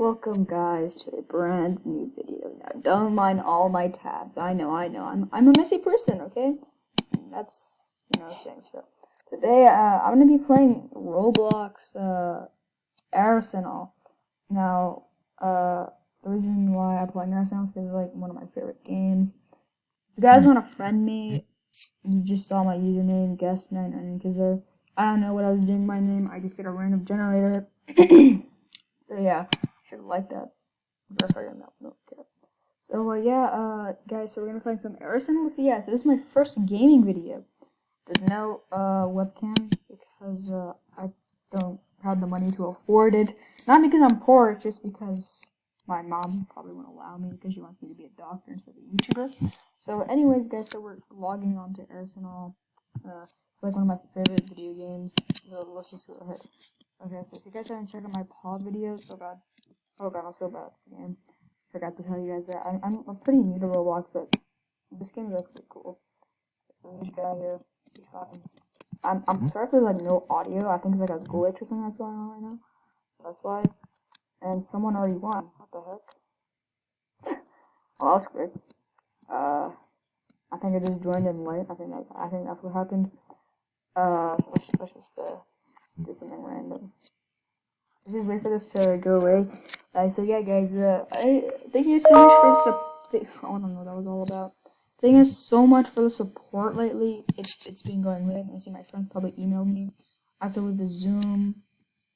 Welcome guys to a brand new video. Now don't mind all my tabs. I know. I'm a messy person, okay? That's a thing. So today I'm gonna be playing Roblox Arsenal. Now the reason why I'm playing Arsenal is because it's like one of my favorite games. If you guys wanna friend me, you just saw my username, guest9, because I don't know what I was doing with my name. I just did a random generator. So yeah. Should like that. Okay. So guys, so we're gonna play some Arsenal. So this is my first gaming video. There's no webcam because I don't have the money to afford it. Not because I'm poor, just because my mom probably won't allow me because she wants me to be a doctor instead of a YouTuber. So anyways, guys, so we're logging on to Arsenal. It's like one of my favorite video games. So let's just go ahead. Okay, so if you guys haven't checked out my pod videos, oh god, I'm so bad at this game. Forgot to tell you guys that I'm pretty new to Roblox, but this game is like pretty cool. So this guy here, he's talking. I'm sorry if there's like no audio. I think it's like a glitch or something that's going on right now. So that's why. And someone already won. What the heck? Well, that was quick. I think I just joined in late. I think that's what happened. So let's just do something random. Just wait for this to go away. So yeah, guys, thank you so much for the support. I don't know what that was all about. Thank you so much for the support lately. It's been going great. I see my friend probably emailed me. I have to leave the Zoom.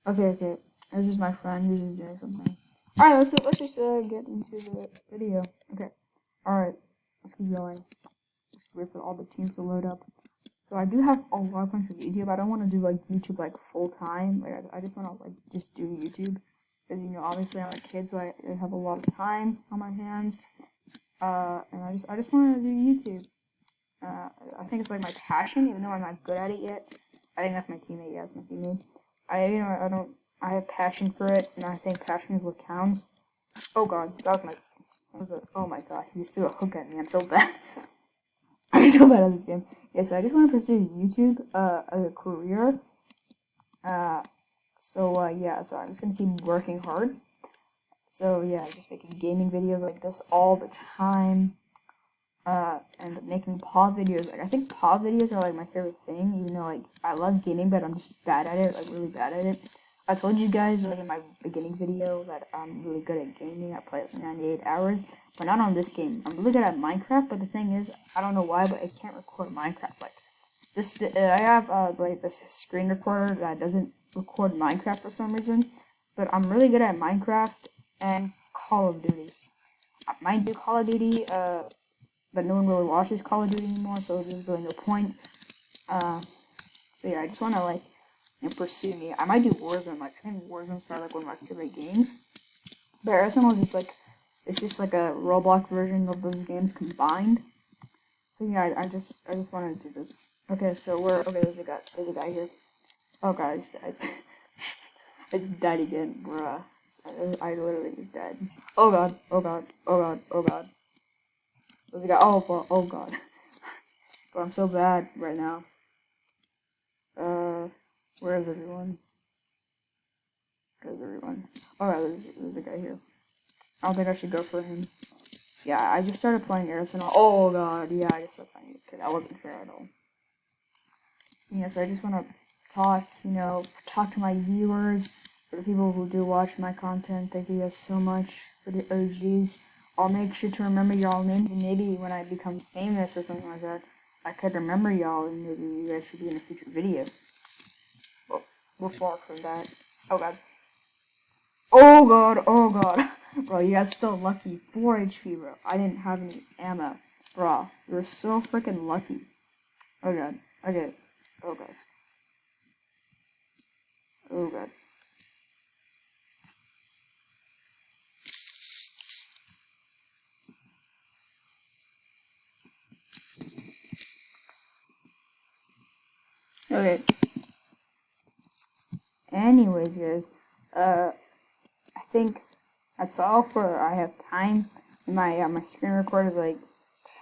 Okay. It was just my friend who's just doing something. Alright, let's just get into the video. Okay. Alright, let's keep going. Just wait for all the teams to load up. So I do have a lot of plans for YouTube. I don't want to do like YouTube like full time. Like I just want to like just do YouTube because obviously I'm a kid, so I have a lot of time on my hands. And I just want to do YouTube. I think it's like my passion, even though I'm not good at it yet. I think that's my teammate. Yeah, that's my teammate. I have passion for it, and I think passion is what counts. Oh god, oh my god, he just threw a hook at me. I'm so bad. I'm so bad at this game. Yeah, so I just want to pursue YouTube as a career. So I'm just gonna keep working hard. So yeah, just making gaming videos like this all the time. And making pod videos. Like I think pod videos are like my favorite thing. Even though like I love gaming, but I'm just bad at it. Like really bad at it. I told you guys like in my beginning video that I'm really good at gaming. I play like 98 hours, but not on this game. I'm really good at Minecraft, but the thing is, I don't know why, but I can't record Minecraft. Like I have like this screen recorder that doesn't record Minecraft for some reason. But I'm really good at Minecraft and Call of Duty. I might do Call of Duty, but no one really watches Call of Duty anymore, so there's really no point. So yeah, I just want to like pursue me. I might do Warzone. Like I think Warzone's probably like one of my favorite games. But Arsenal is just like a Roblox version of those games combined. So yeah, I just want to do this. Okay, so there's a guy here. Oh god, I just died. I just died again, bruh. I literally just died. Oh god. There's a guy. Oh god. But I'm so bad right now. Where is everyone? Oh yeah, there's a guy here. I don't think I should go for him. Yeah, I just started playing Arsenal. Oh god, yeah, I just started playing it. Okay, that wasn't fair at all. Yeah, so I just want to talk to my viewers, for the people who do watch my content. Thank you guys so much for the OGs. I'll make sure to remember y'all names, and maybe when I become famous or something like that, I could remember y'all, and maybe you guys could be in a future video. Well, we're far from that. Oh god. Oh god. Bro, you guys so lucky. 4 HP, bro. I didn't have any ammo. Bro, you're so freaking lucky. Oh god. Okay. Oh god. Okay. Anyways, guys, I think that's all for I have time. My screen record is like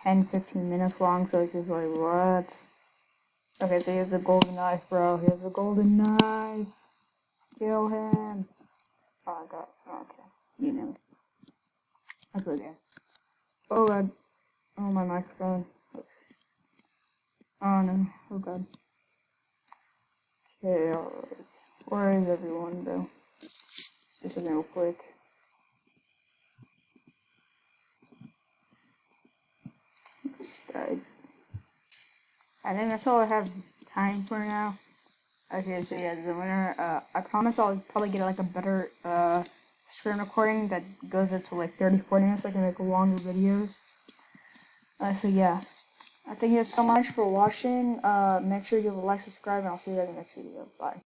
10-15 minutes long, so it's just like what? Okay, so here's the golden knife, bro. Here's the golden knife. Kill him. Oh god. Okay. you know, that's okay. Oh god, oh my microphone. Oh no, oh god. Okay, alright. Where is everyone though? Just a real quick. Just died. I think that's all I have time for now. Okay, so yeah, the winner, I promise I'll probably get like a better, screen recording that goes up to like 30-40 minutes so I can make longer videos. So yeah, I thank you so much for watching. Make sure you like, subscribe, and I'll see you guys in the next video. Bye.